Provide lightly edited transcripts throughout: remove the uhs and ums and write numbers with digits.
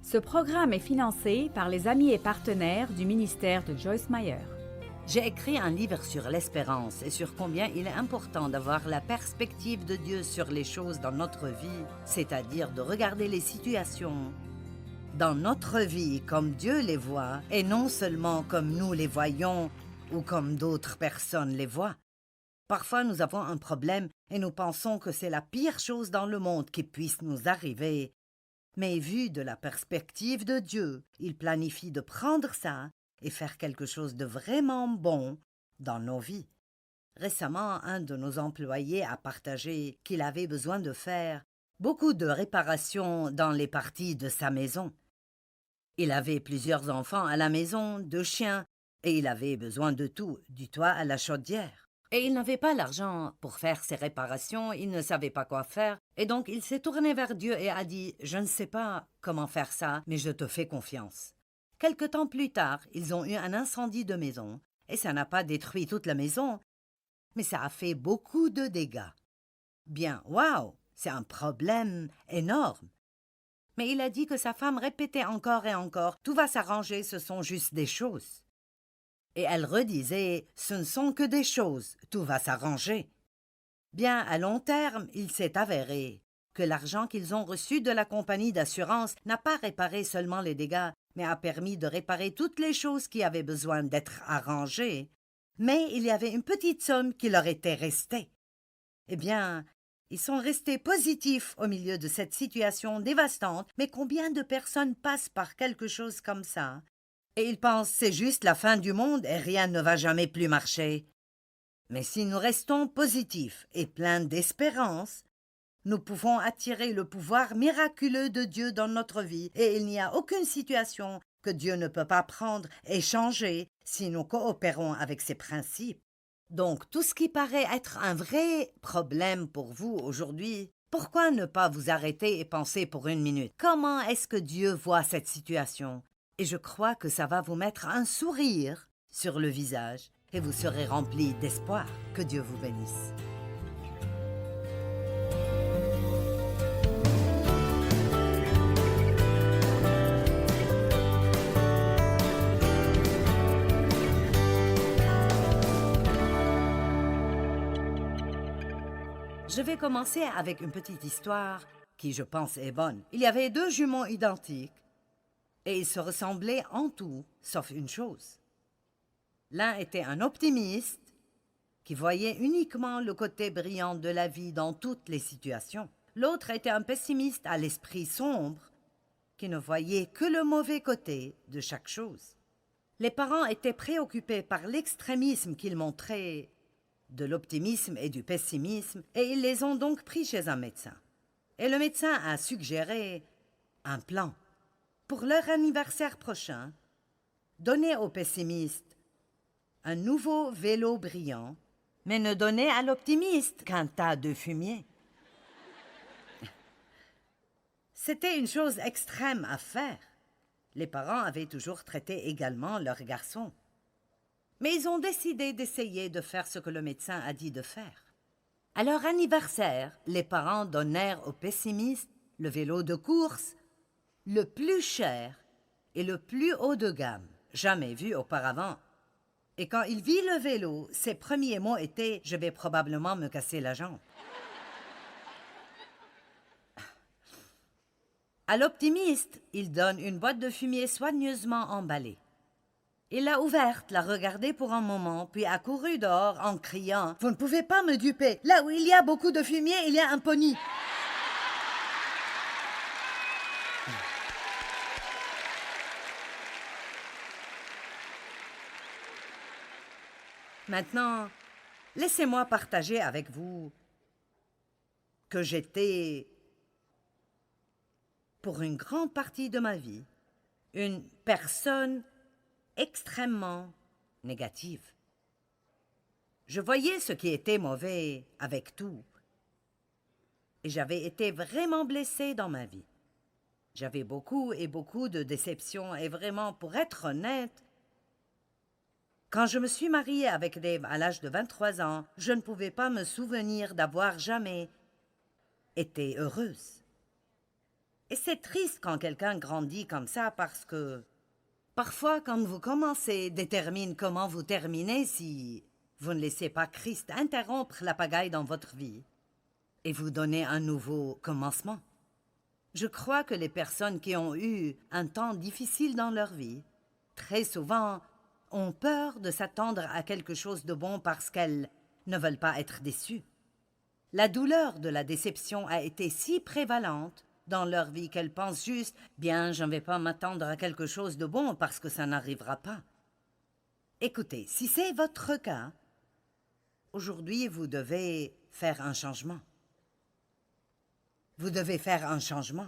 Ce programme est financé par les amis et partenaires du ministère de Joyce Meyer. J'ai écrit un livre sur l'espérance et sur combien il est important d'avoir la perspective de Dieu sur les choses dans notre vie, c'est-à-dire de regarder les situations dans notre vie comme Dieu les voit et non seulement comme nous les voyons ou comme d'autres personnes les voient. Parfois, nous avons un problème et nous pensons que c'est la pire chose dans le monde qui puisse nous arriver. Mais vu de la perspective de Dieu, il planifie de prendre ça et faire quelque chose de vraiment bon dans nos vies. Récemment, un de nos employés a partagé qu'il avait besoin de faire beaucoup de réparations dans les parties de sa maison. Il avait plusieurs enfants à la maison, 2 chiens, et il avait besoin de tout, du toit à la chaudière. Et il n'avait pas l'argent pour faire ces réparations, il ne savait pas quoi faire, et donc il s'est tourné vers Dieu et a dit « Je ne sais pas comment faire ça, mais je te fais confiance. » Quelque temps plus tard, ils ont eu un incendie de maison, et ça n'a pas détruit toute la maison, mais ça a fait beaucoup de dégâts. Bien, waouh, c'est un problème énorme. Mais il a dit que sa femme répétait encore et encore « Tout va s'arranger, ce sont juste des choses. » Et elle redisait « Ce ne sont que des choses, tout va s'arranger. » Bien, à long terme, il s'est avéré que l'argent qu'ils ont reçu de la compagnie d'assurance n'a pas réparé seulement les dégâts, mais a permis de réparer toutes les choses qui avaient besoin d'être arrangées. Mais il y avait une petite somme qui leur était restée. Eh bien, ils sont restés positifs au milieu de cette situation dévastante, mais combien de personnes passent par quelque chose comme ça? Et ils pensent c'est juste la fin du monde et rien ne va jamais plus marcher. Mais si nous restons positifs et pleins d'espérance, nous pouvons attirer le pouvoir miraculeux de Dieu dans notre vie et il n'y a aucune situation que Dieu ne peut pas prendre et changer si nous coopérons avec ses principes. Donc, tout ce qui paraît être un vrai problème pour vous aujourd'hui, pourquoi ne pas vous arrêter et penser pour 1 minute? Comment est-ce que Dieu voit cette situation? Et je crois que ça va vous mettre un sourire sur le visage et vous serez remplis d'espoir. Que Dieu vous bénisse. Je vais commencer avec une petite histoire qui, je pense, est bonne. Il y avait 2 jumeaux identiques et ils se ressemblaient en tout, sauf une chose. L'un était un optimiste qui voyait uniquement le côté brillant de la vie dans toutes les situations. L'autre était un pessimiste à l'esprit sombre qui ne voyait que le mauvais côté de chaque chose. Les parents étaient préoccupés par l'extrémisme qu'ils montraient de l'optimisme et du pessimisme, et ils les ont donc pris chez un médecin. Et le médecin a suggéré un plan. Pour leur anniversaire prochain, donner aux pessimistes un nouveau vélo brillant, mais ne donner à l'optimiste qu'un tas de fumier. C'était une chose extrême à faire. Les parents avaient toujours traité également leur garçon. Mais ils ont décidé d'essayer de faire ce que le médecin a dit de faire. À leur anniversaire, les parents donnèrent aux pessimistes le vélo de course le plus cher et le plus haut de gamme, jamais vu auparavant. Et quand il vit le vélo, ses premiers mots étaient « Je vais probablement me casser la jambe ». À l'optimiste, il donne une boîte de fumier soigneusement emballée. Il l'a ouverte, l'a regardée pour un moment, puis a couru dehors en criant « Vous ne pouvez pas me duper! Là où il y a beaucoup de fumier, il y a un pony! » Maintenant, laissez-moi partager avec vous que j'étais, pour une grande partie de ma vie, une personne extrêmement négative. Je voyais ce qui était mauvais avec tout. Et j'avais été vraiment blessée dans ma vie. J'avais beaucoup et beaucoup de déceptions et vraiment, pour être honnête, quand je me suis mariée avec Dave à l'âge de 23 ans, je ne pouvais pas me souvenir d'avoir jamais été heureuse. Et c'est triste quand quelqu'un grandit comme ça parce que parfois, quand vous commencez, détermine comment vous terminez si vous ne laissez pas Christ interrompre la pagaille dans votre vie et vous donner un nouveau commencement. Je crois que les personnes qui ont eu un temps difficile dans leur vie, très souvent, ont peur de s'attendre à quelque chose de bon parce qu'elles ne veulent pas être déçues. La douleur de la déception a été si prévalente dans leur vie qu'elles pensent juste « Bien, je ne vais pas m'attendre à quelque chose de bon parce que ça n'arrivera pas. » Écoutez, si c'est votre cas, aujourd'hui vous devez faire un changement. Vous devez faire un changement.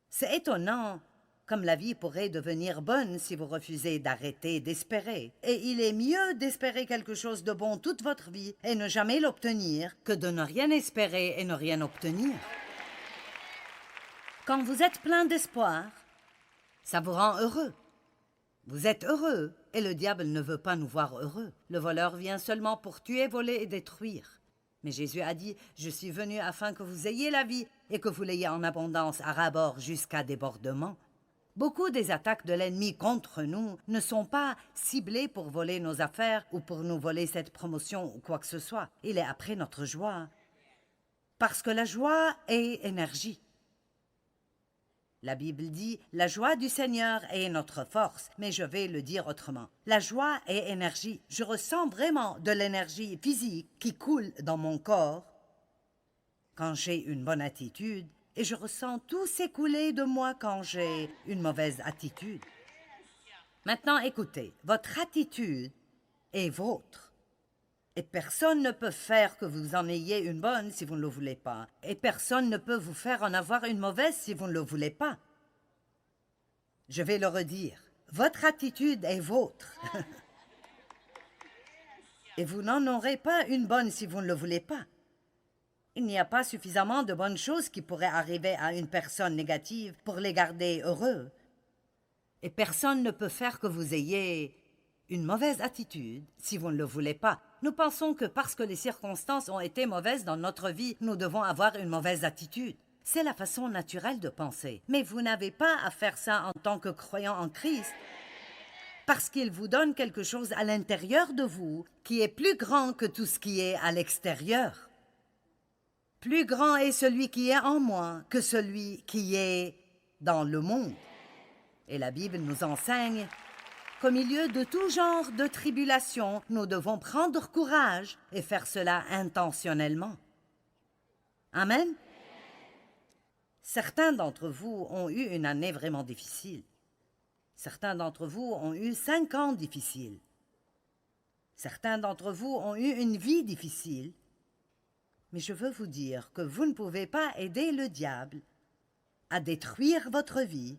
C'est étonnant comme la vie pourrait devenir bonne si vous refusez d'arrêter d'espérer. Et il est mieux d'espérer quelque chose de bon toute votre vie et ne jamais l'obtenir que de ne rien espérer et ne rien obtenir. Quand vous êtes plein d'espoir, ça vous rend heureux. Vous êtes heureux et le diable ne veut pas nous voir heureux. Le voleur vient seulement pour tuer, voler et détruire. Mais Jésus a dit « Je suis venu afin que vous ayez la vie et que vous l'ayez en abondance à ras-bord jusqu'à débordement. » Beaucoup des attaques de l'ennemi contre nous ne sont pas ciblées pour voler nos affaires ou pour nous voler cette promotion ou quoi que ce soit. Il est après notre joie. Parce que la joie est énergie. La Bible dit « La joie du Seigneur est notre force », mais je vais le dire autrement. La joie est énergie. Je ressens vraiment de l'énergie physique qui coule dans mon corps quand j'ai une bonne attitude et je ressens tout s'écouler de moi quand j'ai une mauvaise attitude. Maintenant, écoutez, votre attitude est vôtre. Et personne ne peut faire que vous en ayez une bonne si vous ne le voulez pas. Et personne ne peut vous faire en avoir une mauvaise si vous ne le voulez pas. Je vais le redire. Votre attitude est vôtre. Et vous n'en aurez pas une bonne si vous ne le voulez pas. Il n'y a pas suffisamment de bonnes choses qui pourraient arriver à une personne négative pour les garder heureux. Et personne ne peut faire que vous ayez une mauvaise attitude si vous ne le voulez pas. Nous pensons que parce que les circonstances ont été mauvaises dans notre vie, nous devons avoir une mauvaise attitude. C'est la façon naturelle de penser. Mais vous n'avez pas à faire ça en tant que croyant en Christ, parce qu'il vous donne quelque chose à l'intérieur de vous qui est plus grand que tout ce qui est à l'extérieur. Plus grand est celui qui est en moi que celui qui est dans le monde. Et la Bible nous enseigne qu'au milieu de tout genre de tribulations, nous devons prendre courage et faire cela intentionnellement. Amen. Certains d'entre vous ont eu une année vraiment difficile. Certains d'entre vous ont eu 5 ans difficiles. Certains d'entre vous ont eu une vie difficile. Mais je veux vous dire que vous ne pouvez pas aider le diable à détruire votre vie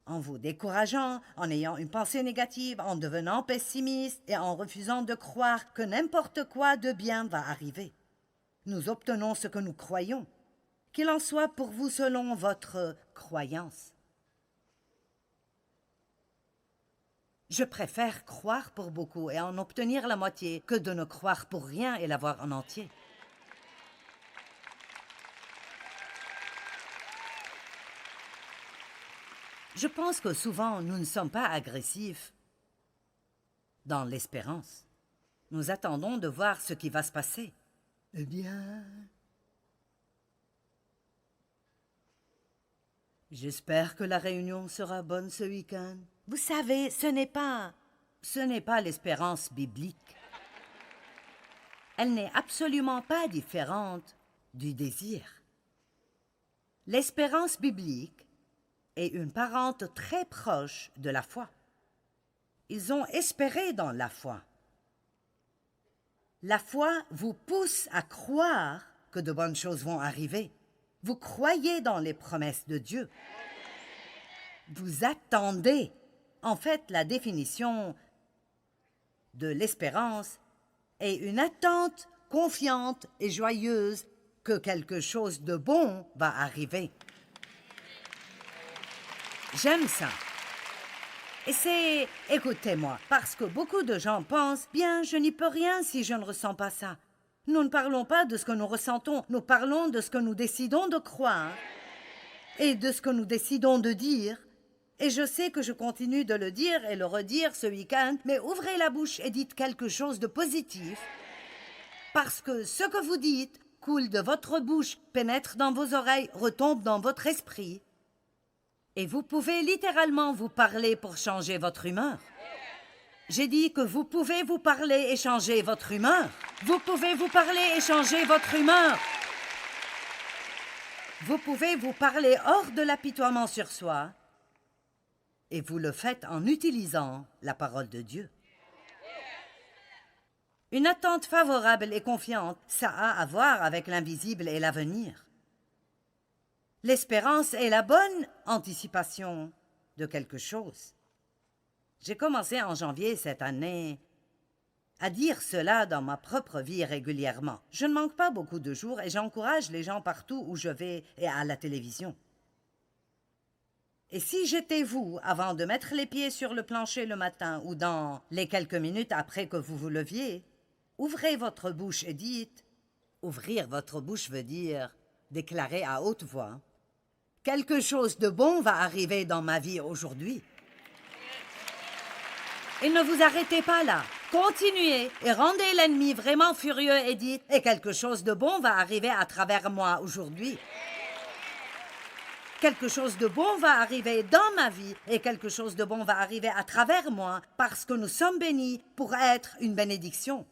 en vous décourageant, en ayant une pensée négative, en devenant pessimiste et en refusant de croire que n'importe quoi de bien va arriver. Nous obtenons ce que nous croyons, qu'il en soit pour vous selon votre croyance. Je préfère croire pour beaucoup et en obtenir la moitié que de ne croire pour rien et l'avoir en entier. Je pense que souvent, nous ne sommes pas agressifs dans l'espérance. Nous attendons de voir ce qui va se passer. Eh bien, j'espère que la réunion sera bonne ce week-end. Vous savez, ce n'est pas l'espérance biblique. Elle n'est absolument pas différente du désir. L'espérance biblique est une parente très proche de la foi. Ils ont espéré dans la foi. La foi vous pousse à croire que de bonnes choses vont arriver. Vous croyez dans les promesses de Dieu. Vous attendez. En fait, la définition de l'espérance est une attente confiante et joyeuse que quelque chose de bon va arriver. J'aime ça. Et écoutez-moi, parce que beaucoup de gens pensent, bien, je n'y peux rien si je ne ressens pas ça. Nous ne parlons pas de ce que nous ressentons, nous parlons de ce que nous décidons de croire et de ce que nous décidons de dire. Et je sais que je continue de le dire et le redire ce week-end, mais ouvrez la bouche et dites quelque chose de positif, parce que ce que vous dites coule de votre bouche, pénètre dans vos oreilles, retombe dans votre esprit. Et vous pouvez littéralement vous parler pour changer votre humeur. J'ai dit que vous pouvez vous parler et changer votre humeur. Vous pouvez vous parler et changer votre humeur. Vous pouvez vous parler hors de l'apitoiement sur soi. Et vous le faites en utilisant la parole de Dieu. Une attente favorable et confiante, ça a à voir avec l'invisible et l'avenir. L'espérance est la bonne anticipation de quelque chose. J'ai commencé en janvier cette année à dire cela dans ma propre vie régulièrement. Je ne manque pas beaucoup de jours et j'encourage les gens partout où je vais et à la télévision. Et si j'étais vous, avant de mettre les pieds sur le plancher le matin ou dans les quelques minutes après que vous vous leviez, ouvrez votre bouche et dites, ouvrir votre bouche veut dire déclarer à haute voix, quelque chose de bon va arriver dans ma vie aujourd'hui. Et ne vous arrêtez pas là. Continuez et rendez l'ennemi vraiment furieux et dites « Et quelque chose de bon va arriver à travers moi aujourd'hui. Quelque chose de bon va arriver dans ma vie et quelque chose de bon va arriver à travers moi parce que nous sommes bénis pour être une bénédiction. »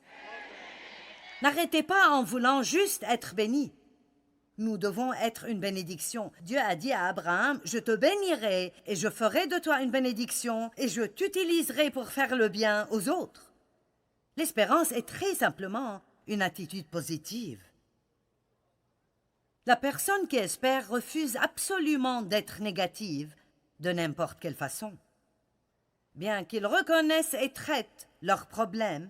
N'arrêtez pas en voulant juste être bénis. Nous devons être une bénédiction. Dieu a dit à Abraham, « Je te bénirai et je ferai de toi une bénédiction et je t'utiliserai pour faire le bien aux autres. » L'espérance est très simplement une attitude positive. La personne qui espère refuse absolument d'être négative de n'importe quelle façon. Bien qu'ils reconnaissent et traitent leurs problèmes,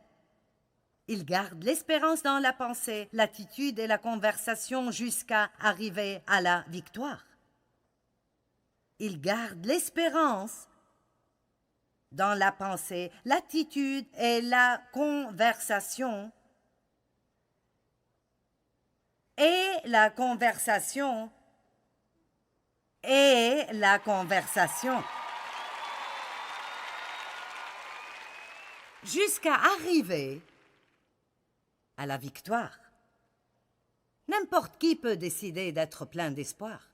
ils gardent l'espérance dans la pensée, l'attitude et la conversation jusqu'à arriver à la victoire. Ils gardent l'espérance dans la pensée, l'attitude et la conversation. Et la conversation. Jusqu'à arriver à la victoire. N'importe qui peut décider d'être plein d'espoir.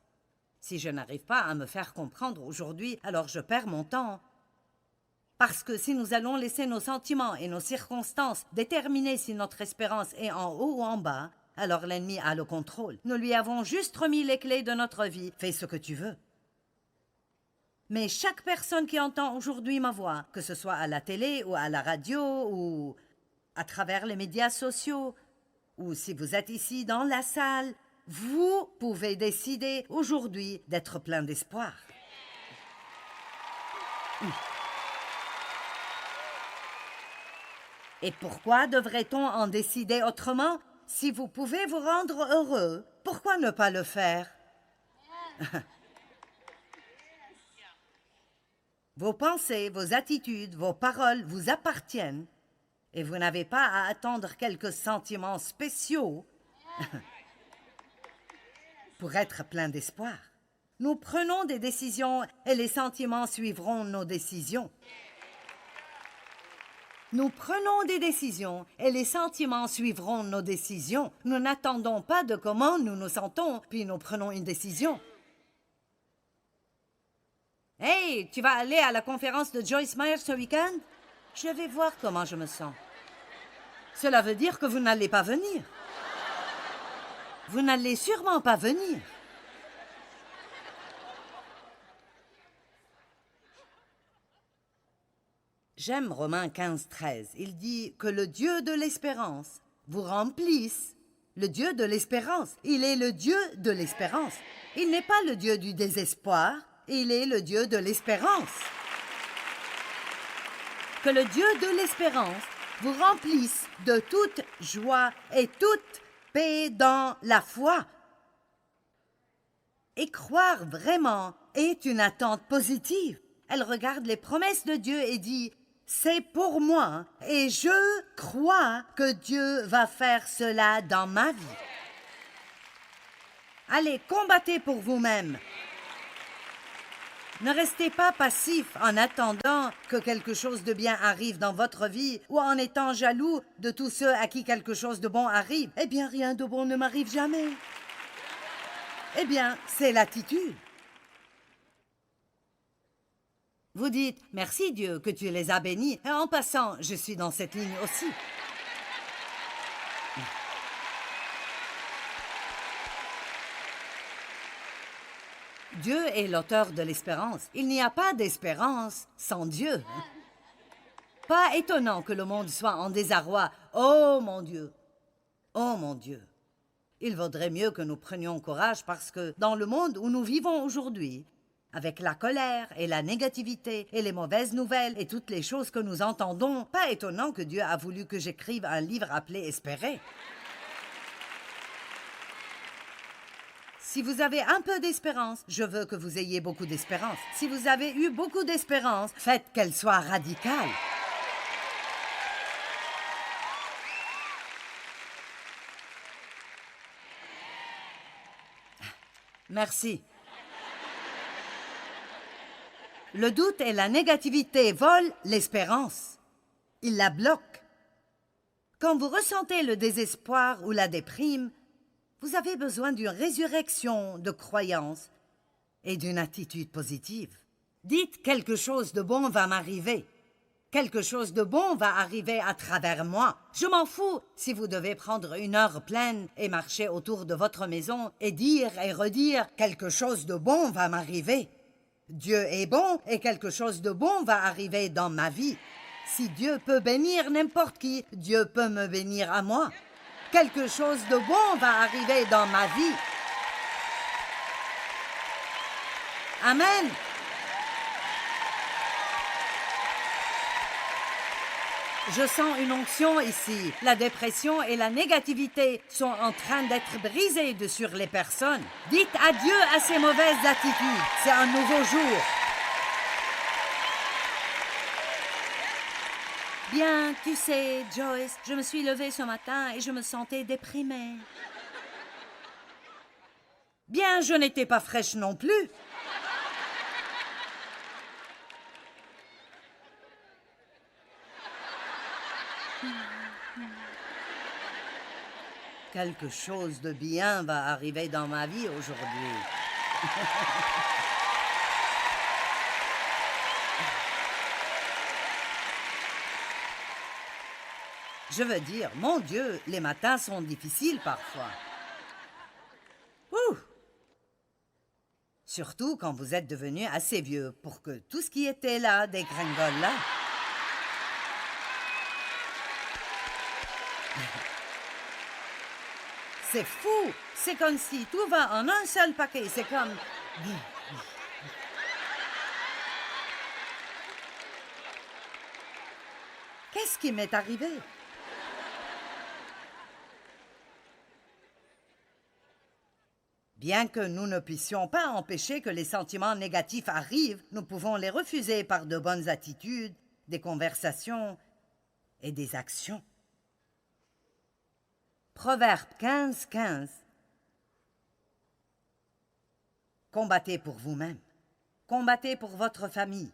Si je n'arrive pas à me faire comprendre aujourd'hui, alors je perds mon temps. Parce que si nous allons laisser nos sentiments et nos circonstances déterminer si notre espérance est en haut ou en bas, alors l'ennemi a le contrôle. Nous lui avons juste remis les clés de notre vie. Fais ce que tu veux. Mais chaque personne qui entend aujourd'hui ma voix, que ce soit à la télé ou à la radio ou à travers les médias sociaux, ou si vous êtes ici dans la salle, vous pouvez décider aujourd'hui d'être plein d'espoir. Et pourquoi devrait-on en décider autrement? Si vous pouvez vous rendre heureux, pourquoi ne pas le faire? Vos pensées, vos attitudes, vos paroles vous appartiennent et vous n'avez pas à attendre quelques sentiments spéciaux pour être plein d'espoir. Nous prenons des décisions et les sentiments suivront nos décisions. Nous prenons des décisions et les sentiments suivront nos décisions. Nous n'attendons pas de comment nous nous sentons, puis nous prenons une décision. Hey, tu vas aller à la conférence de Joyce Meyer ce week-end? Je vais voir comment je me sens. Cela veut dire que vous n'allez pas venir. Vous n'allez sûrement pas venir. J'aime Romains 15, 13. Il dit que le Dieu de l'espérance vous remplisse. Le Dieu de l'espérance. Il est le Dieu de l'espérance. Il n'est pas le Dieu du désespoir. Il est le Dieu de l'espérance. Que le Dieu de l'espérance vous remplisse de toute joie et toute paix dans la foi. Et croire vraiment est une attente positive. Elle regarde les promesses de Dieu et dit « C'est pour moi et je crois que Dieu va faire cela dans ma vie. » Allez, combattez pour vous-même. Ne restez pas passif en attendant que quelque chose de bien arrive dans votre vie ou en étant jaloux de tous ceux à qui quelque chose de bon arrive. Eh bien, rien de bon ne m'arrive jamais. Eh bien, c'est l'attitude. Vous dites « Merci Dieu que tu les as bénis ». Et en passant, je suis dans cette ligne aussi. Dieu est l'auteur de l'espérance. Il n'y a pas d'espérance sans Dieu. Pas étonnant que le monde soit en désarroi. Oh mon Dieu! Oh mon Dieu! Il vaudrait mieux que nous prenions courage parce que dans le monde où nous vivons aujourd'hui, avec la colère et la négativité et les mauvaises nouvelles et toutes les choses que nous entendons, pas étonnant que Dieu a voulu que j'écrive un livre appelé « Espérer ». Si vous avez un peu d'espérance, je veux que vous ayez beaucoup d'espérance. Si vous avez eu beaucoup d'espérance, faites qu'elle soit radicale. Merci. Le doute et la négativité volent l'espérance. Ils la bloquent. Quand vous ressentez le désespoir ou la déprime, vous avez besoin d'une résurrection de croyance et d'une attitude positive. Dites « quelque chose de bon va m'arriver ». Quelque chose de bon va arriver à travers moi. Je m'en fous si vous devez prendre une heure pleine et marcher autour de votre maison et dire et redire « quelque chose de bon va m'arriver ». Dieu est bon et quelque chose de bon va arriver dans ma vie. Si Dieu peut bénir n'importe qui, Dieu peut me bénir à moi. Quelque chose de bon va arriver dans ma vie. Amen. Je sens une onction ici. La dépression et la négativité sont en train d'être brisées de sur les personnes. Dites adieu à ces mauvaises attitudes. C'est un nouveau jour. Bien, tu sais, Joyce, je me suis levée ce matin et je me sentais déprimée. Bien, je n'étais pas fraîche non plus. Quelque chose de bien va arriver dans ma vie aujourd'hui. Je veux dire, mon Dieu, les matins sont difficiles parfois. Ouh! Surtout quand vous êtes devenu assez vieux pour que tout ce qui était là dégringole là. C'est fou! C'est comme si tout va en un seul paquet. C'est comme... Qu'est-ce qui m'est arrivé? Bien que nous ne puissions pas empêcher que les sentiments négatifs arrivent, nous pouvons les refuser par de bonnes attitudes, des conversations et des actions. Proverbe 15, 15. Combattez pour vous-même. Combattez pour votre famille.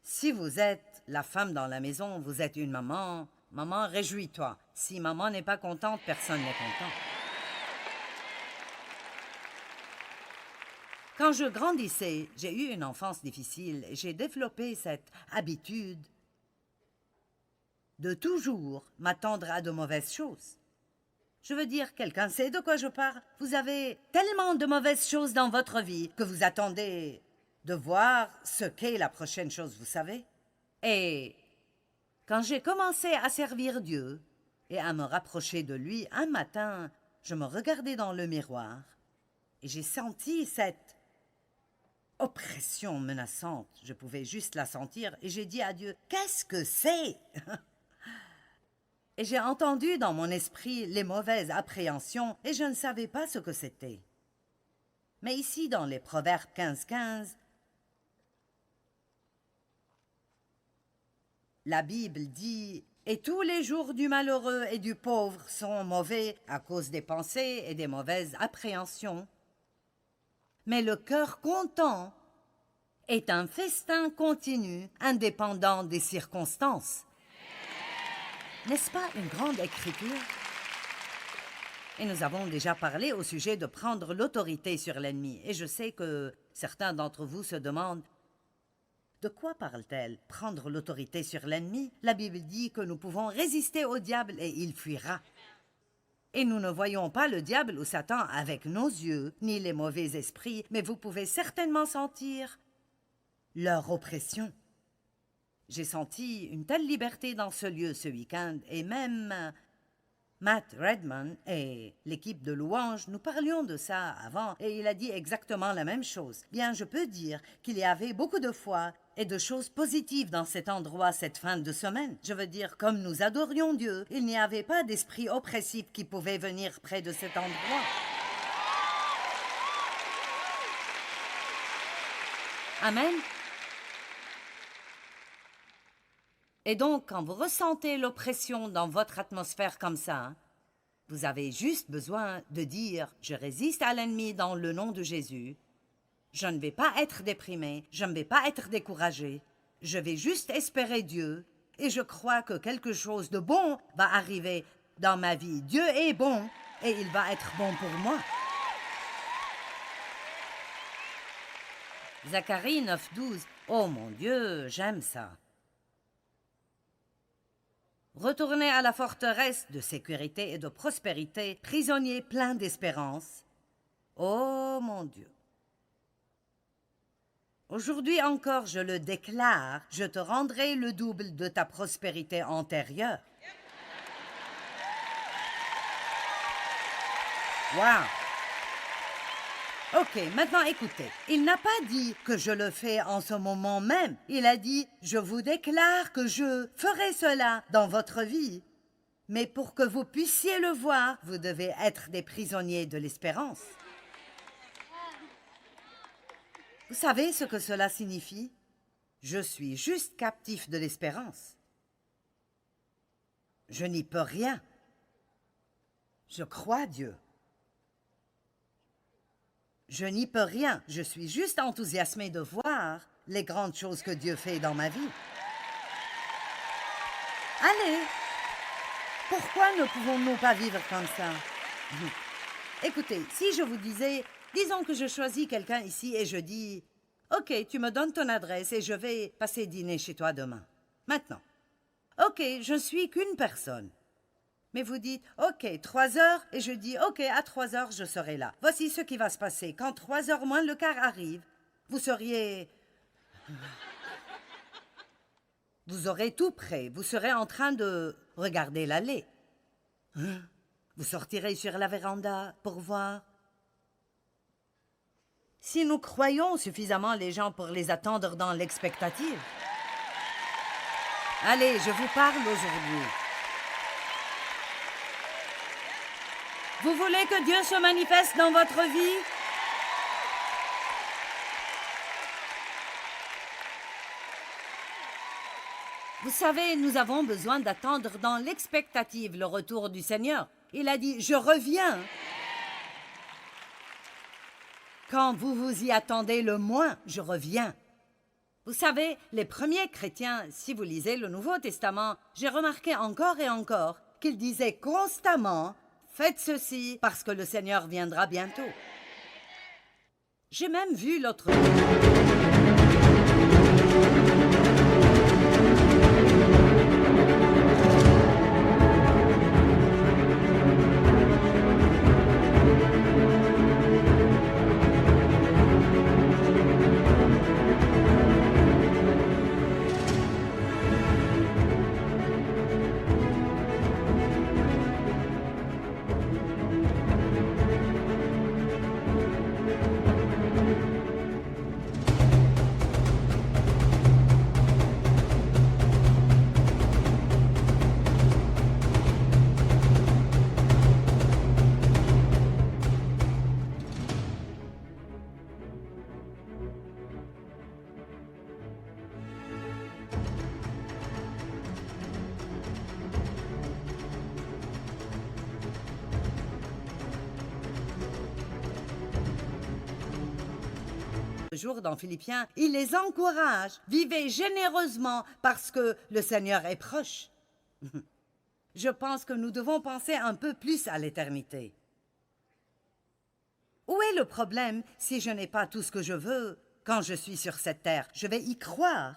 Si vous êtes la femme dans la maison, vous êtes une maman, maman, réjouis-toi. Si maman n'est pas contente, personne n'est content. Quand je grandissais, j'ai eu une enfance difficile et j'ai développé cette habitude de toujours m'attendre à de mauvaises choses. Je veux dire, quelqu'un sait de quoi je parle? Vous avez tellement de mauvaises choses dans votre vie que vous attendez de voir ce qu'est la prochaine chose, vous savez? Et quand j'ai commencé à servir Dieu et à me rapprocher de lui, un matin, je me regardais dans le miroir et j'ai senti cette oppression menaçante. Je pouvais juste la sentir et j'ai dit à Dieu, « Qu'est-ce que c'est? » Et j'ai entendu dans mon esprit les mauvaises appréhensions et je ne savais pas ce que c'était. Mais ici, dans les Proverbes 15, 15, la Bible dit « Et tous les jours du malheureux et du pauvre sont mauvais à cause des pensées et des mauvaises appréhensions. Mais le cœur content est un festin continu, indépendant des circonstances. N'est-ce pas une grande écriture? Et nous avons déjà parlé au sujet de prendre l'autorité sur l'ennemi. Et je sais que certains d'entre vous se demandent « De quoi parle-t-elle? Prendre l'autorité sur l'ennemi? La Bible dit que nous pouvons résister au diable et il fuira. » Et nous ne voyons pas le diable ou Satan avec nos yeux, ni les mauvais esprits, mais vous pouvez certainement sentir leur oppression. J'ai senti une telle liberté dans ce lieu ce week-end, et même Matt Redman et l'équipe de louanges, nous parlions de ça avant, et il a dit exactement la même chose. Bien, je peux dire qu'il y avait beaucoup de foi et de choses positives dans cet endroit cette fin de semaine. Je veux dire, comme nous adorions Dieu, il n'y avait pas d'esprit oppressif qui pouvait venir près de cet endroit. Amen. Et donc, quand vous ressentez l'oppression dans votre atmosphère comme ça, vous avez juste besoin de dire « Je résiste à l'ennemi dans le nom de Jésus. Je ne vais pas être déprimé, je ne vais pas être découragé. Je vais juste espérer Dieu et je crois que quelque chose de bon va arriver dans ma vie. Dieu est bon et il va être bon pour moi. » Zacharie 9:12. Oh mon Dieu, j'aime ça. Retournez à la forteresse de sécurité et de prospérité, prisonnier plein d'espérance. Oh mon Dieu! Aujourd'hui encore, je le déclare, je te rendrai le double de ta prospérité antérieure. Wow! Ok, maintenant écoutez, il n'a pas dit que je le fais en ce moment même. Il a dit, je vous déclare que je ferai cela dans votre vie. Mais pour que vous puissiez le voir, vous devez être des prisonniers de l'espérance. Vous savez ce que cela signifie? Je suis juste captif de l'espérance. Je n'y peux rien. Je crois Dieu. Je n'y peux rien. Je suis juste enthousiasmé de voir les grandes choses que Dieu fait dans ma vie. Allez, pourquoi ne pouvons-nous pas vivre comme ça? Écoutez, si je vous disais, disons que je choisis quelqu'un ici et je dis, « Ok, tu me donnes ton adresse et je vais passer dîner chez toi demain. » Maintenant. Ok, je ne suis qu'une personne. Mais vous dites, ok, 3 heures, et je dis, ok, à 3 heures, je serai là. Voici ce qui va se passer. Quand 3 heures moins le quart arrive, vous seriez... Vous aurez tout prêt. Vous serez en train de regarder l'allée. Hein? Vous sortirez sur la véranda pour voir. Si nous croyons suffisamment les gens pour les attendre dans l'expectative. Allez, je vous parle aujourd'hui. Vous voulez que Dieu se manifeste dans votre vie? Vous savez, nous avons besoin d'attendre dans l'expectative le retour du Seigneur. Il a dit, je reviens. Quand vous vous y attendez le moins, je reviens. Vous savez, les premiers chrétiens, si vous lisez le Nouveau Testament, j'ai remarqué encore et encore qu'ils disaient constamment, faites ceci parce que le Seigneur viendra bientôt. J'ai même vu l'autre... jour dans Philippiens, il les encourage. Vivez généreusement parce que le Seigneur est proche. Je pense que nous devons penser un peu plus à l'éternité. Où est le problème si je n'ai pas tout ce que je veux quand je suis sur cette terre? Je vais y croire.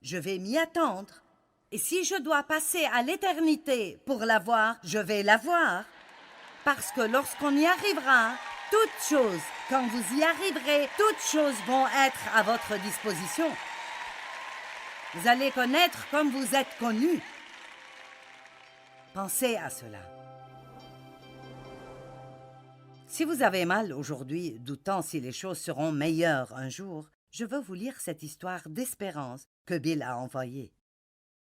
Je vais m'y attendre. Et si je dois passer à l'éternité pour l'avoir, je vais l'avoir. Parce que lorsqu'on y arrivera, toutes choses, quand vous y arriverez, toutes choses vont être à votre disposition. Vous allez connaître comme vous êtes connus. Pensez à cela. Si vous avez mal aujourd'hui, doutant si les choses seront meilleures un jour, je veux vous lire cette histoire d'espérance que Bill a envoyée.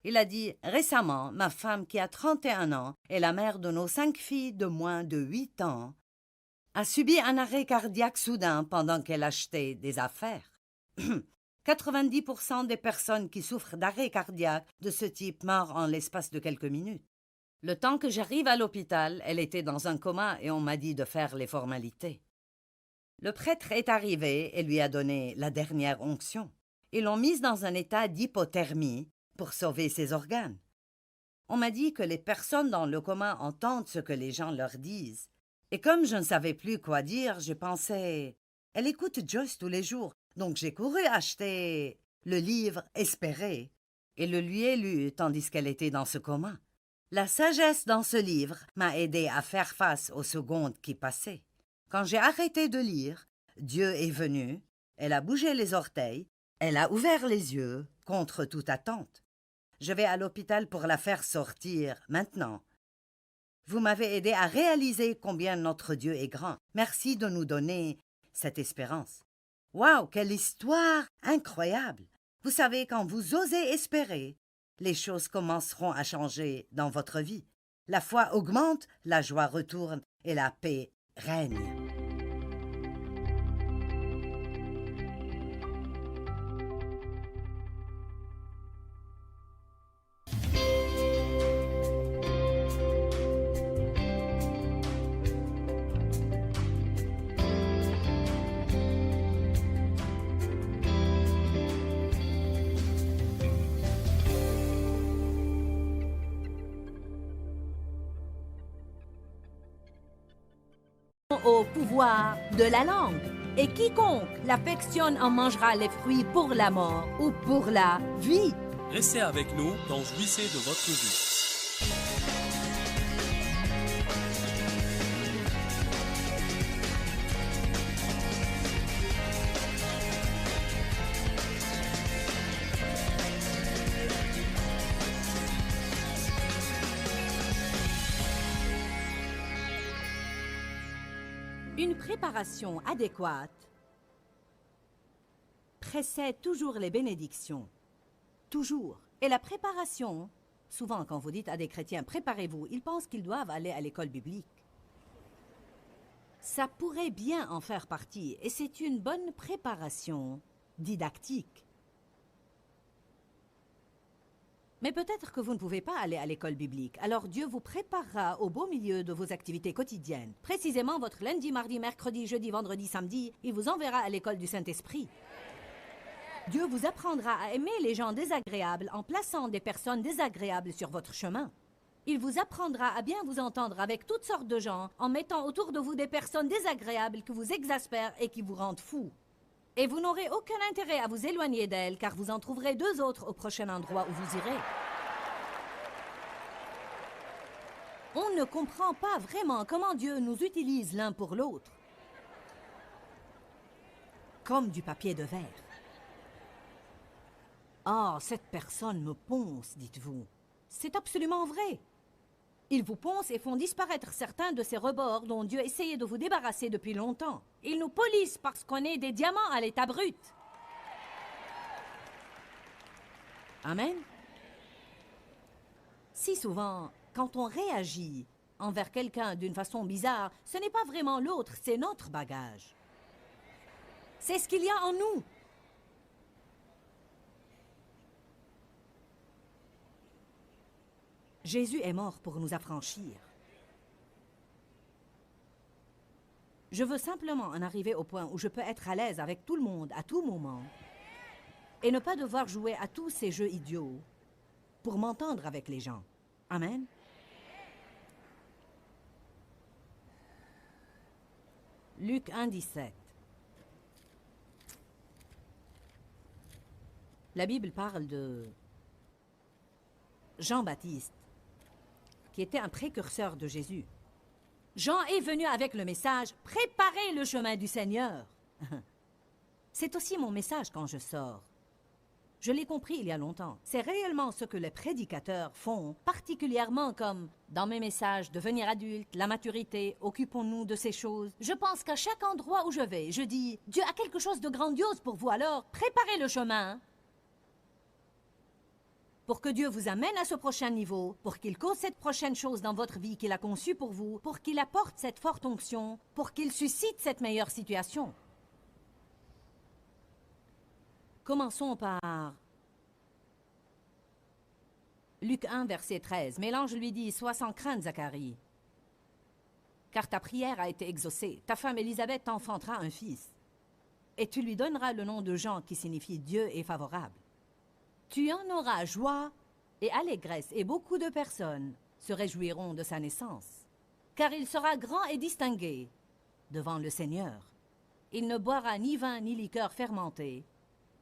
Il a dit « Récemment, ma femme qui a 31 ans et la mère de nos 5 filles de moins de 8 ans a subi un arrêt cardiaque soudain pendant qu'elle achetait des affaires. 90% des personnes qui souffrent d'arrêt cardiaque de ce type meurent en l'espace de quelques minutes. Le temps que j'arrive à l'hôpital, elle était dans un coma et on m'a dit de faire les formalités. Le prêtre est arrivé et lui a donné la dernière onction. Ils l'ont mise dans un état d'hypothermie pour sauver ses organes. On m'a dit que les personnes dans le coma entendent ce que les gens leur disent. Et comme je ne savais plus quoi dire, je pensais « Elle écoute Joyce tous les jours, donc j'ai couru acheter le livre « Espérer » et le lui ai lu tandis qu'elle était dans ce coma. La sagesse dans ce livre m'a aidé à faire face aux secondes qui passaient. Quand j'ai arrêté de lire, Dieu est venu, elle a bougé les orteils, elle a ouvert les yeux contre toute attente. Je vais à l'hôpital pour la faire sortir maintenant. Vous m'avez aidé à réaliser combien notre Dieu est grand. Merci de nous donner cette espérance. Waouh, quelle histoire incroyable! Vous savez, quand vous osez espérer, les choses commenceront à changer dans votre vie. La foi augmente, la joie retourne et la paix règne. Au pouvoir de la langue. Et quiconque l'affectionne en mangera les fruits pour la mort ou pour la vie. Restez avec nous dans Jouissez de votre vie. Une préparation adéquate précède toujours les bénédictions. Toujours. Et la préparation, souvent quand vous dites à des chrétiens « préparez-vous », ils pensent qu'ils doivent aller à l'école biblique. Ça pourrait bien en faire partie, et c'est une bonne préparation didactique. Mais peut-être que vous ne pouvez pas aller à l'école biblique, alors Dieu vous préparera au beau milieu de vos activités quotidiennes. Précisément votre lundi, mardi, mercredi, jeudi, vendredi, samedi, il vous enverra à l'école du Saint-Esprit. Dieu vous apprendra à aimer les gens désagréables en plaçant des personnes désagréables sur votre chemin. Il vous apprendra à bien vous entendre avec toutes sortes de gens en mettant autour de vous des personnes désagréables qui vous exaspèrent et qui vous rendent fou. Et vous n'aurez aucun intérêt à vous éloigner d'elles, car vous en trouverez 2 autres au prochain endroit où vous irez. On ne comprend pas vraiment comment Dieu nous utilise l'un pour l'autre. Comme du papier de verre. « Ah, cette personne me ponce, dites-vous. C'est absolument vrai. Ils vous poncent et font disparaître certains de ces rebords dont Dieu essayait de vous débarrasser depuis longtemps. Ils nous polissent parce qu'on est des diamants à l'état brut. Amen. Si souvent, quand on réagit envers quelqu'un d'une façon bizarre, ce n'est pas vraiment l'autre, c'est notre bagage. C'est ce qu'il y a en nous. Jésus est mort pour nous affranchir. Je veux simplement en arriver au point où je peux être à l'aise avec tout le monde à tout moment et ne pas devoir jouer à tous ces jeux idiots pour m'entendre avec les gens. Amen. Luc 1,17. La Bible parle de Jean-Baptiste, qui était un précurseur de Jésus. Jean est venu avec le message « Préparez le chemin du Seigneur ». C'est aussi mon message quand je sors. Je l'ai compris il y a longtemps. C'est réellement ce que les prédicateurs font, particulièrement comme dans mes messages, devenir adulte, la maturité, occupons-nous de ces choses. Je pense qu'à chaque endroit où je vais, je dis « Dieu a quelque chose de grandiose pour vous, alors préparez le chemin ». Pour que Dieu vous amène à ce prochain niveau, pour qu'il cause cette prochaine chose dans votre vie qu'il a conçue pour vous, pour qu'il apporte cette forte onction, pour qu'il suscite cette meilleure situation. Commençons par Luc 1, verset 13. Mais l'ange lui dit, « Sois sans crainte, Zacharie, car ta prière a été exaucée. Ta femme Élisabeth t'enfantera un fils, et tu lui donneras le nom de Jean, qui signifie Dieu est favorable. Tu en auras joie et allégresse, et beaucoup de personnes se réjouiront de sa naissance. Car il sera grand et distingué devant le Seigneur. Il ne boira ni vin ni liqueur fermentée,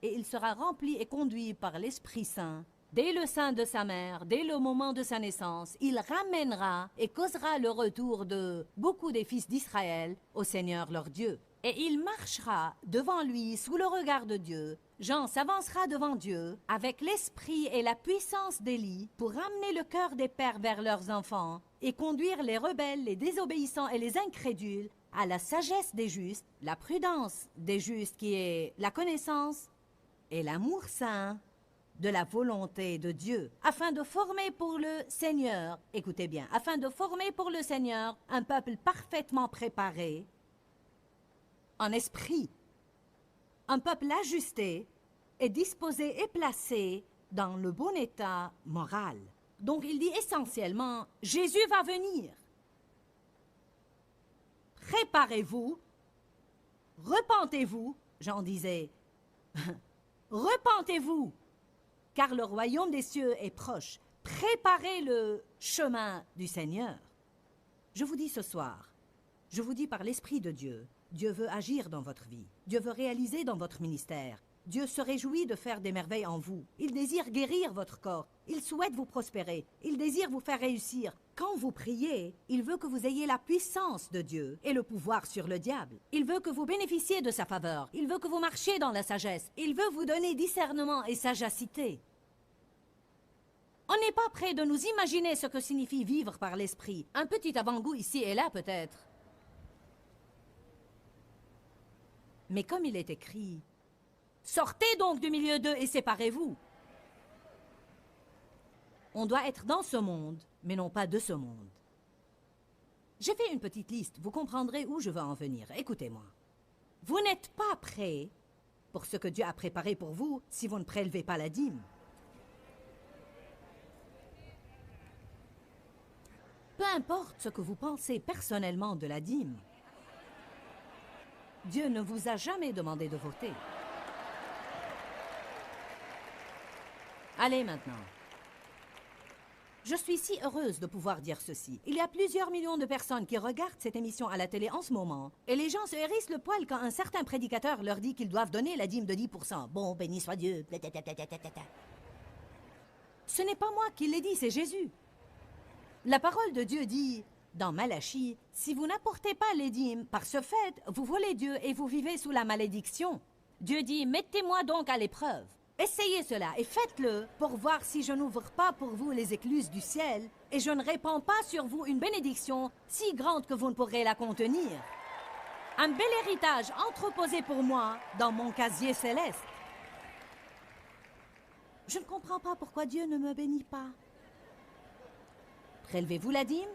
et il sera rempli et conduit par l'Esprit Saint. Dès le sein de sa mère, dès le moment de sa naissance, il ramènera et causera le retour de beaucoup des fils d'Israël au Seigneur leur Dieu. Et il marchera devant lui sous le regard de Dieu. Jean s'avancera devant Dieu avec l'esprit et la puissance d'Élie pour ramener le cœur des pères vers leurs enfants et conduire les rebelles, les désobéissants et les incrédules à la sagesse des justes, la prudence des justes qui est la connaissance et l'amour saint de la volonté de Dieu, afin de former pour le Seigneur, écoutez bien, afin de former pour le Seigneur un peuple parfaitement préparé en esprit, un peuple ajusté et disposé et placé dans le bon état moral. Donc il dit essentiellement, Jésus va venir. Préparez-vous, repentez-vous, Jean disait, repentez-vous, car le royaume des cieux est proche. Préparez le chemin du Seigneur. Je vous dis ce soir, je vous dis par l'Esprit de Dieu, Dieu veut agir dans votre vie. Dieu veut réaliser dans votre ministère. Dieu se réjouit de faire des merveilles en vous. Il désire guérir votre corps. Il souhaite vous prospérer. Il désire vous faire réussir. Quand vous priez, il veut que vous ayez la puissance de Dieu et le pouvoir sur le diable. Il veut que vous bénéficiez de sa faveur. Il veut que vous marchiez dans la sagesse. Il veut vous donner discernement et sagacité. On n'est pas prêt de nous imaginer ce que signifie vivre par l'esprit. Un petit avant-goût ici et là peut-être. Mais comme il est écrit, sortez donc du milieu d'eux et séparez-vous. On doit être dans ce monde, mais non pas de ce monde. J'ai fait une petite liste, vous comprendrez où je veux en venir. Écoutez-moi. Vous n'êtes pas prêts pour ce que Dieu a préparé pour vous si vous ne prélevez pas la dîme. Peu importe ce que vous pensez personnellement de la dîme, Dieu ne vous a jamais demandé de voter. Allez maintenant. Je suis si heureuse de pouvoir dire ceci. Il y a plusieurs millions de personnes qui regardent cette émission à la télé en ce moment, et les gens se hérissent le poil quand un certain prédicateur leur dit qu'ils doivent donner la dîme de 10%. Bon, béni soit Dieu. Ce n'est pas moi qui l'ai dit, c'est Jésus. La parole de Dieu dit, dans Malachie, si vous n'apportez pas les dîmes, par ce fait, vous volez Dieu et vous vivez sous la malédiction. Dieu dit, mettez-moi donc à l'épreuve. Essayez cela et faites-le pour voir si je n'ouvre pas pour vous les écluses du ciel et je ne répands pas sur vous une bénédiction si grande que vous ne pourrez la contenir. Un bel héritage entreposé pour moi dans mon casier céleste. Je ne comprends pas pourquoi Dieu ne me bénit pas. Prélevez-vous la dîme?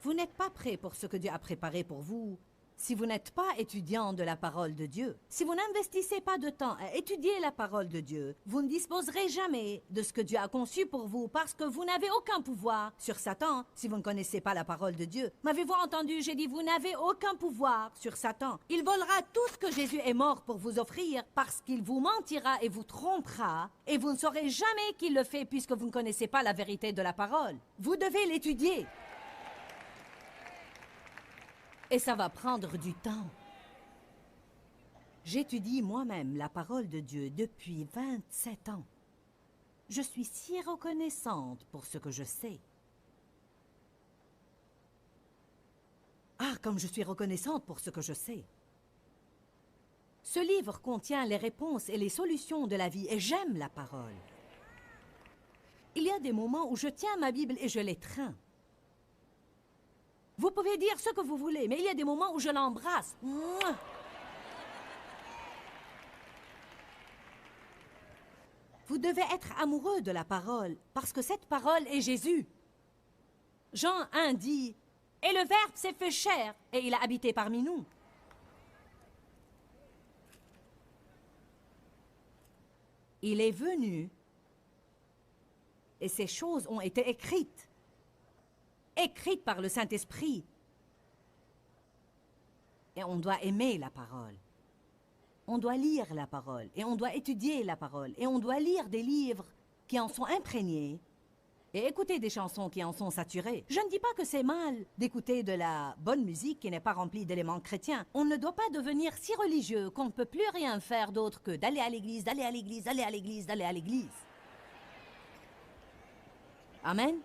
Vous n'êtes pas prêt pour ce que Dieu a préparé pour vous Si vous n'êtes pas étudiant de la parole de Dieu, si vous n'investissez pas de temps à étudier la parole de Dieu, vous ne disposerez jamais de ce que Dieu a conçu pour vous parce que vous n'avez aucun pouvoir sur Satan si vous ne connaissez pas la parole de Dieu. M'avez-vous entendu? J'ai dit vous n'avez aucun pouvoir sur Satan. Il volera tout ce que Jésus est mort pour vous offrir parce qu'il vous mentira et vous trompera et vous ne saurez jamais qu'il le fait puisque vous ne connaissez pas la vérité de la parole. Vous devez l'étudier. Et ça va prendre du temps. J'étudie moi-même la parole de Dieu depuis 27 ans. Je suis si reconnaissante pour ce que je sais. Ah, comme je suis reconnaissante pour ce que je sais. Ce livre contient les réponses et les solutions de la vie et j'aime la parole. Il y a des moments où je tiens ma Bible et je l'étreins. Vous pouvez dire ce que vous voulez, mais il y a des moments où je l'embrasse. Mouah! Vous devez être amoureux de la parole, parce que cette parole est Jésus. Jean 1 dit, « Et le Verbe s'est fait chair, et il a habité parmi nous. » Il est venu, et ces choses ont été écrites par le Saint-Esprit. Et on doit aimer la parole. On doit lire la parole. Et on doit étudier la parole. Et on doit lire des livres qui en sont imprégnés. Et écouter des chansons qui en sont saturées. Je ne dis pas que c'est mal d'écouter de la bonne musique qui n'est pas remplie d'éléments chrétiens. On ne doit pas devenir si religieux qu'on ne peut plus rien faire d'autre que d'aller à l'église, d'aller à l'église, d'aller à l'église, d'aller à l'église. Amen.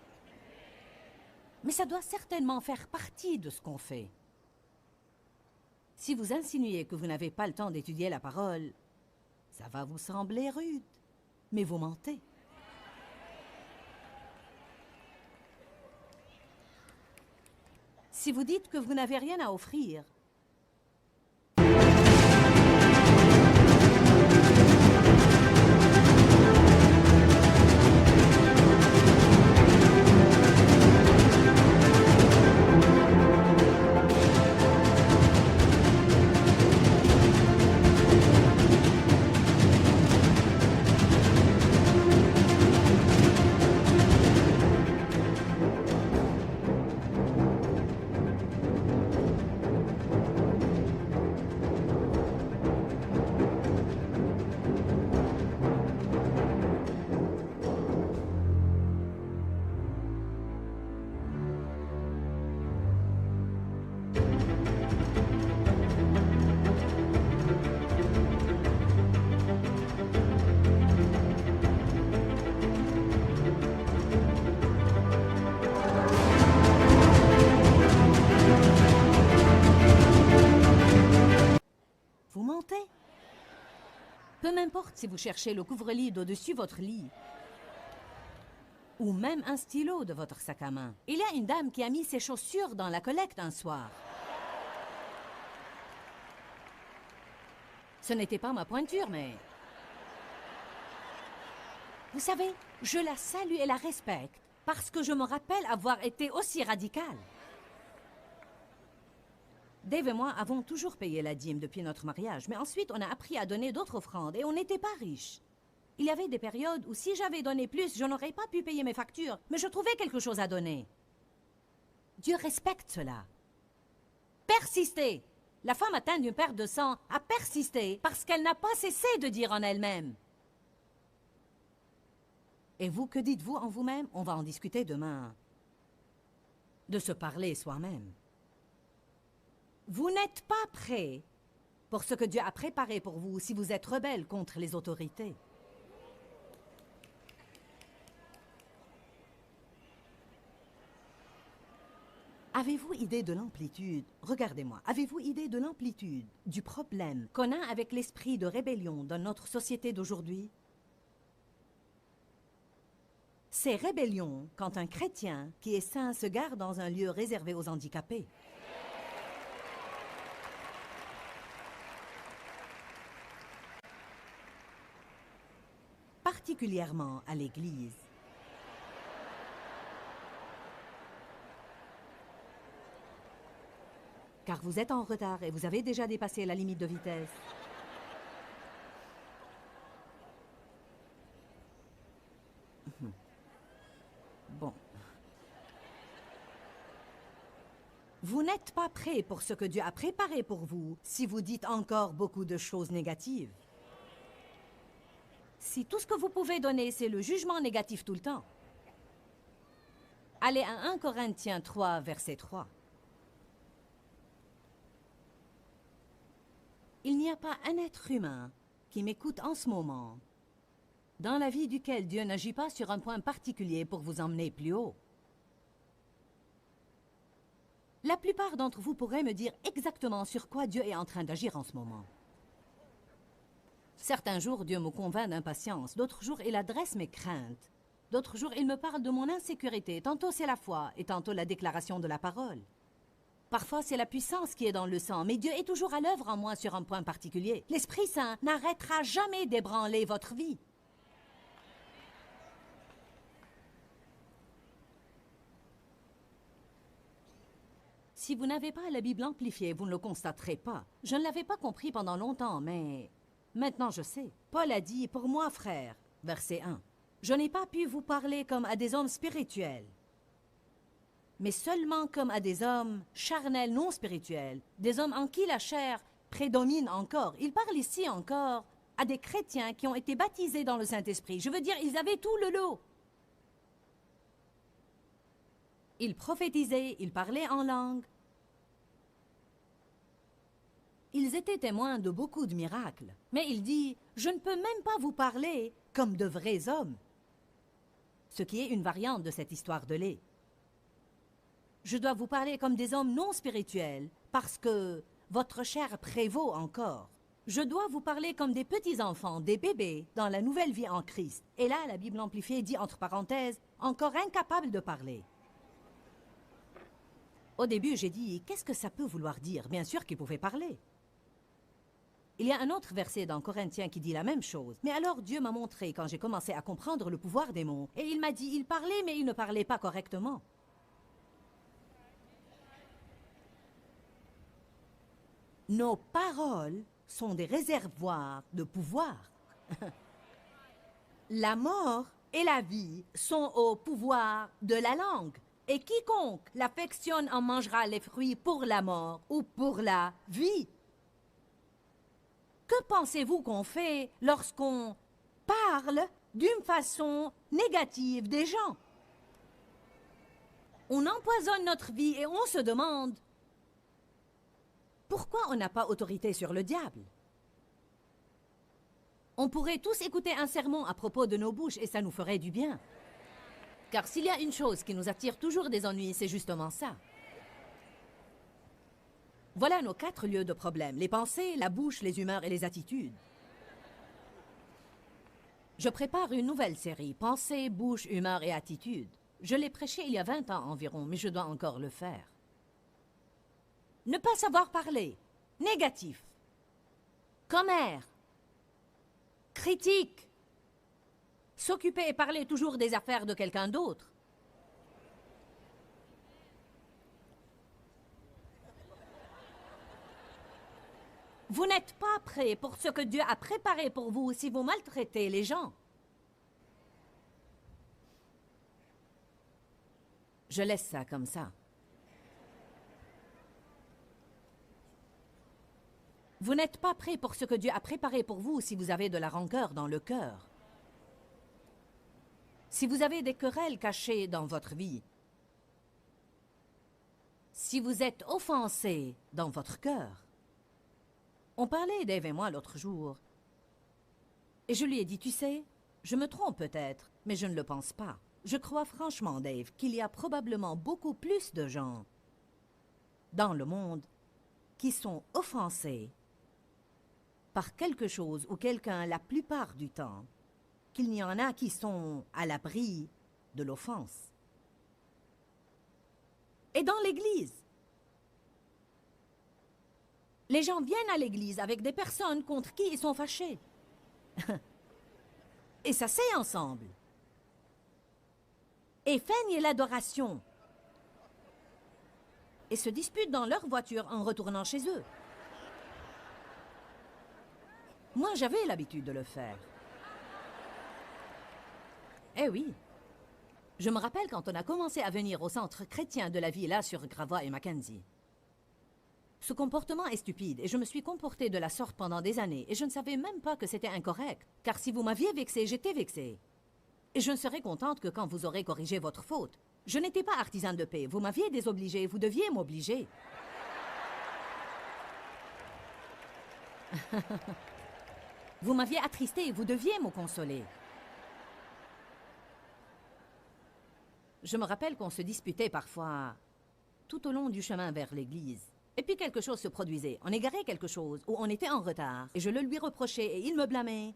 Mais ça doit certainement faire partie de ce qu'on fait. Si vous insinuez que vous n'avez pas le temps d'étudier la parole, ça va vous sembler rude, mais vous mentez. Si vous dites que vous n'avez rien à offrir, vous mentez. Peu m'importe si vous cherchez le couvre-lit d'au-dessus votre lit ou même un stylo de votre sac à main. Il y a une dame qui a mis ses chaussures dans la collecte un soir. Ce n'était pas ma pointure, mais... Vous savez, je la salue et la respecte parce que je me rappelle avoir été aussi radicale. Dave et moi avons toujours payé la dîme depuis notre mariage, mais ensuite on a appris à donner d'autres offrandes et on n'était pas riches. Il y avait des périodes où si j'avais donné plus, je n'aurais pas pu payer mes factures, mais je trouvais quelque chose à donner. Dieu respecte cela. Persistez. La femme atteinte d'une perte de sang a persisté parce qu'elle n'a pas cessé de dire en elle-même. Et vous, que dites-vous en vous-même? On va en discuter demain. De se parler soi-même. Vous n'êtes pas prêt pour ce que Dieu a préparé pour vous si vous êtes rebelle contre les autorités. Avez-vous idée de l'amplitude? Regardez-moi, avez-vous idée de l'amplitude du problème qu'on a avec l'esprit de rébellion dans notre société d'aujourd'hui? C'est rébellion quand un chrétien qui est saint se gare dans un lieu réservé aux handicapés. Particulièrement à l'Église. car vous êtes en retard et vous avez déjà dépassé la limite de vitesse. Bon. Vous n'êtes pas prêt pour ce que Dieu a préparé pour vous si vous dites encore beaucoup de choses négatives. Si tout ce que vous pouvez donner, c'est le jugement négatif tout le temps. Allez à 1 Corinthiens 3, verset 3. Il n'y a pas un être humain qui m'écoute en ce moment, dans la vie duquel Dieu n'agit pas sur un point particulier pour vous emmener plus haut. La plupart d'entre vous pourraient me dire exactement sur quoi Dieu est en train d'agir en ce moment. Certains jours, Dieu me convainc d'impatience. D'autres jours, il adresse mes craintes. D'autres jours, il me parle de mon insécurité. Tantôt, c'est la foi et tantôt la déclaration de la parole. Parfois, c'est la puissance qui est dans le sang, mais Dieu est toujours à l'œuvre en moi sur un point particulier. L'Esprit Saint n'arrêtera jamais d'ébranler votre vie. Si vous n'avez pas la Bible amplifiée, vous ne le constaterez pas. Je ne l'avais pas compris pendant longtemps, mais maintenant je sais. Paul a dit, pour moi, frère, verset 1, je n'ai pas pu vous parler comme à des hommes spirituels, mais seulement comme à des hommes charnels non spirituels, des hommes en qui la chair prédomine encore. Il parle ici encore à des chrétiens qui ont été baptisés dans le Saint-Esprit. Je veux dire, ils avaient tout le lot. Ils prophétisaient, ils parlaient en langue. Ils étaient témoins de beaucoup de miracles. Mais il dit, je ne peux même pas vous parler comme de vrais hommes. Ce qui est une variante de cette histoire de lait. Je dois vous parler comme des hommes non spirituels, parce que votre chair prévaut encore. Je dois vous parler comme des petits-enfants, des bébés, dans la nouvelle vie en Christ. Et là, la Bible amplifiée dit, entre parenthèses, encore incapables de parler. Au début, j'ai dit, qu'est-ce que ça peut vouloir dire? Bien sûr qu'il pouvait parler. Il y a un autre verset dans Corinthiens qui dit la même chose. Mais alors Dieu m'a montré quand j'ai commencé à comprendre le pouvoir des mots. Et il m'a dit, il parlait, mais il ne parlait pas correctement. Nos paroles sont des réservoirs de pouvoir. La mort et la vie sont au pouvoir de la langue. Et quiconque l'affectionne en mangera les fruits pour la mort ou pour la vie. Que pensez-vous qu'on fait lorsqu'on parle d'une façon négative des gens? On empoisonne notre vie et on se demande pourquoi on n'a pas autorité sur le diable? On pourrait tous écouter un sermon à propos de nos bouches et ça nous ferait du bien. Car s'il y a une chose qui nous attire toujours des ennuis, c'est justement ça. Voilà nos 4 lieux de problème, les pensées, la bouche, les humeurs et les attitudes. Je prépare une nouvelle série, pensées, bouche, humeur et attitude. Je l'ai prêché il y a 20 ans environ, mais je dois encore le faire. Ne pas savoir parler, négatif, commère, critique, s'occuper et parler toujours des affaires de quelqu'un d'autre. Vous n'êtes pas prêt pour ce que Dieu a préparé pour vous si vous maltraitez les gens. Je laisse ça comme ça. Vous n'êtes pas prêt pour ce que Dieu a préparé pour vous si vous avez de la rancœur dans le cœur. Si vous avez des querelles cachées dans votre vie. Si vous êtes offensé dans votre cœur. On parlait Dave et moi l'autre jour. Et je lui ai dit, tu sais, je me trompe peut-être, mais je ne le pense pas. Je crois franchement, Dave, qu'il y a probablement beaucoup plus de gens dans le monde qui sont offensés par quelque chose ou quelqu'un la plupart du temps, qu'il y en a qui sont à l'abri de l'offense. Et dans l'Église, les gens viennent à l'Église avec des personnes contre qui ils sont fâchés. Et s'asseyent ensemble. Et feignent l'adoration. et se disputent dans leur voiture en retournant chez eux. Moi, j'avais l'habitude de le faire. Eh oui. Je me rappelle quand on a commencé à venir au centre chrétien de la ville sur Gravois et Mackenzie. Ce comportement est stupide et je me suis comportée de la sorte pendant des années et je ne savais même pas que c'était incorrect, car si vous m'aviez vexée, j'étais vexée. Et je ne serais contente que quand vous aurez corrigé votre faute. Je n'étais pas artisane de paix, vous m'aviez désobligée, vous deviez m'obliger. Vous m'aviez attristée, vous deviez me consoler. Je me rappelle qu'on se disputait parfois tout au long du chemin vers l'église. Et puis quelque chose se produisait. On égarait quelque chose, ou on était en retard. Et je le lui reprochais et il me blâmait.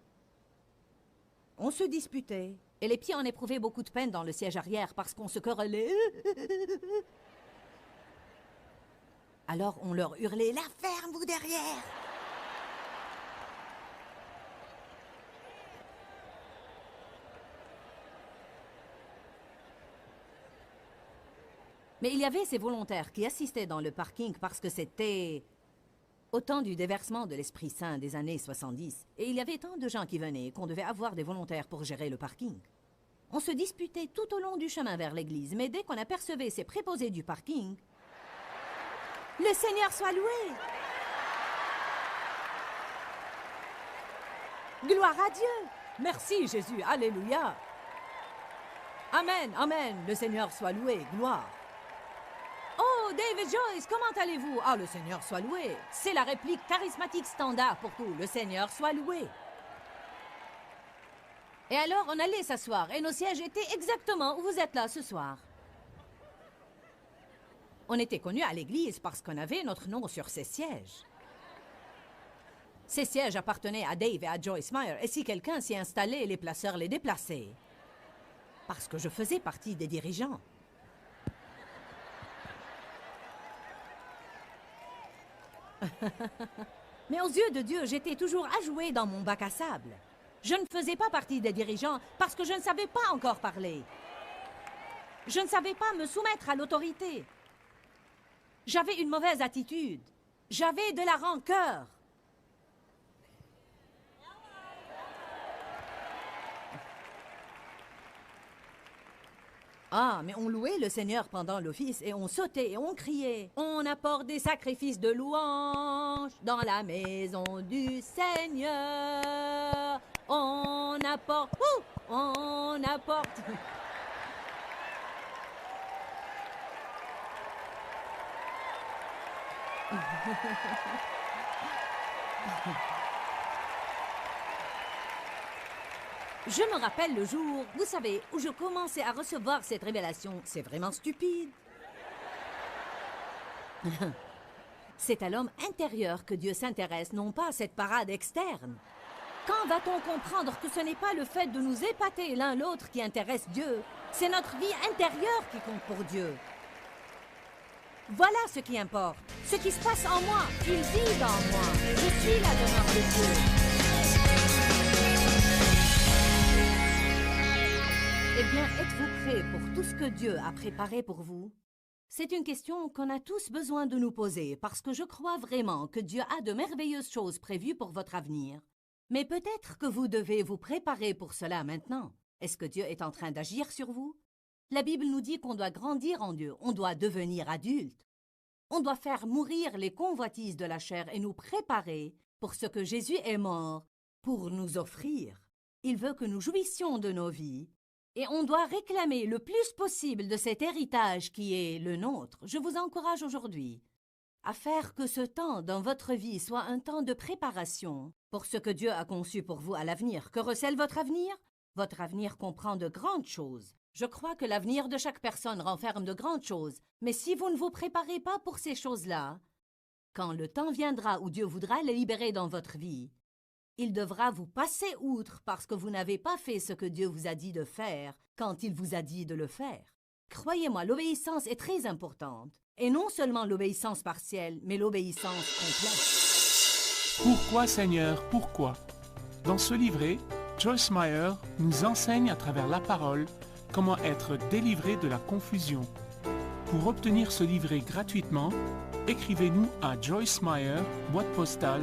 On se disputait. Et les pieds en éprouvaient beaucoup de peine dans le siège arrière parce qu'on se querellait. Alors on leur hurlait « La ferme, vous derrière !» Mais il y avait ces volontaires qui assistaient dans le parking parce que c'était au temps du déversement de l'Esprit Saint des années 70. Et il y avait tant de gens qui venaient qu'on devait avoir des volontaires pour gérer le parking. On se disputait tout au long du chemin vers l'église, mais dès qu'on apercevait ces préposés du parking, « Le Seigneur soit loué! Gloire à Dieu! Merci Jésus, alléluia! Amen, amen, le Seigneur soit loué, gloire! Oh, David Joyce, comment allez-vous? Ah, le Seigneur soit loué. C'est la réplique charismatique standard pour tout. Le Seigneur soit loué. Et alors, on allait s'asseoir et nos sièges étaient exactement où vous êtes là ce soir. On était connus à l'église parce qu'on avait notre nom sur ces sièges. Ces sièges appartenaient à Dave et à Joyce Meyer et si quelqu'un s'y installait, les placeurs les déplaçaient. Parce que je faisais partie des dirigeants. Mais aux yeux de Dieu, j'étais toujours à jouer dans mon bac à sable. Je ne faisais pas partie des dirigeants parce que je ne savais pas encore parler. Je ne savais pas me soumettre à l'autorité. J'avais une mauvaise attitude. J'avais de la rancœur. Ah, mais on louait le Seigneur pendant l'office et on sautait et on criait. On apporte des sacrifices de louange dans la maison du Seigneur. On apporte... on apporte... Je me rappelle le jour, vous savez, où je commençais à recevoir cette révélation. C'est vraiment stupide. C'est à l'homme intérieur que Dieu s'intéresse, non pas à cette parade externe. Quand va-t-on comprendre que ce n'est pas le fait de nous épater l'un l'autre qui intéresse Dieu? C'est notre vie intérieure qui compte pour Dieu. Voilà ce qui importe. Ce qui se passe en moi, il vit dans moi. Je suis la demeure de Dieu. Eh bien, êtes-vous prêts pour tout ce que Dieu a préparé pour vous? C'est une question qu'on a tous besoin de nous poser parce que je crois vraiment que Dieu a de merveilleuses choses prévues pour votre avenir. Mais peut-être que vous devez vous préparer pour cela maintenant. Est-ce que Dieu est en train d'agir sur vous? La Bible nous dit qu'on doit grandir en Dieu, on doit devenir adulte. On doit faire mourir les convoitises de la chair et nous préparer pour ce que Jésus est mort pour nous offrir. Il veut que nous jouissions de nos vies et on doit réclamer le plus possible de cet héritage qui est le nôtre. Je vous encourage aujourd'hui à faire que ce temps dans votre vie soit un temps de préparation pour ce que Dieu a conçu pour vous à l'avenir. Que recèle votre avenir? Votre avenir comprend de grandes choses. Je crois que l'avenir de chaque personne renferme de grandes choses, mais si vous ne vous préparez pas pour ces choses-là, quand le temps viendra où Dieu voudra les libérer dans votre vie, il devra vous passer outre parce que vous n'avez pas fait ce que Dieu vous a dit de faire quand il vous a dit de le faire. Croyez-moi, l'obéissance est très importante, et non seulement l'obéissance partielle, mais l'obéissance complète. Pourquoi, Seigneur, pourquoi? Dans ce livret, Joyce Meyer nous enseigne à travers la parole comment être délivré de la confusion. Pour obtenir ce livret gratuitement, écrivez-nous à Joyce Meyer, boîte postale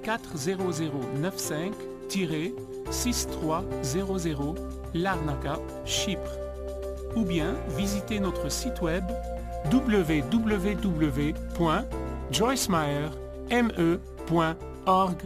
40095-6300, Larnaca, Chypre. Ou bien visitez notre site web www.joycemeyer.org/.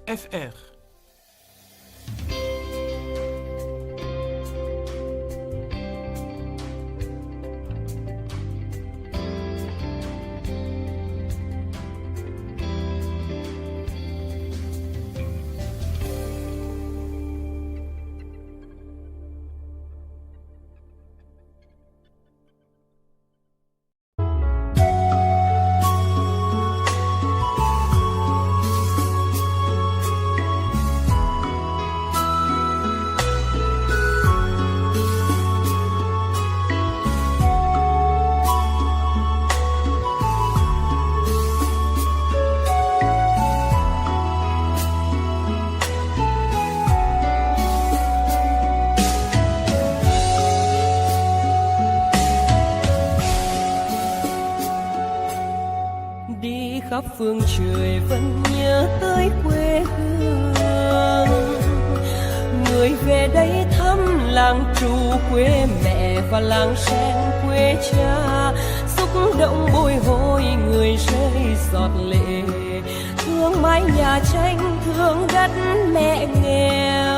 FR. khắp phương trời vẫn nhớ tới quê hương. Người về đây thăm làng Trù quê mẹ và làng Sen quê cha, xúc động bồi hồi người rơi giọt lệ. Thương mái nhà tranh, thương đất mẹ nghèo.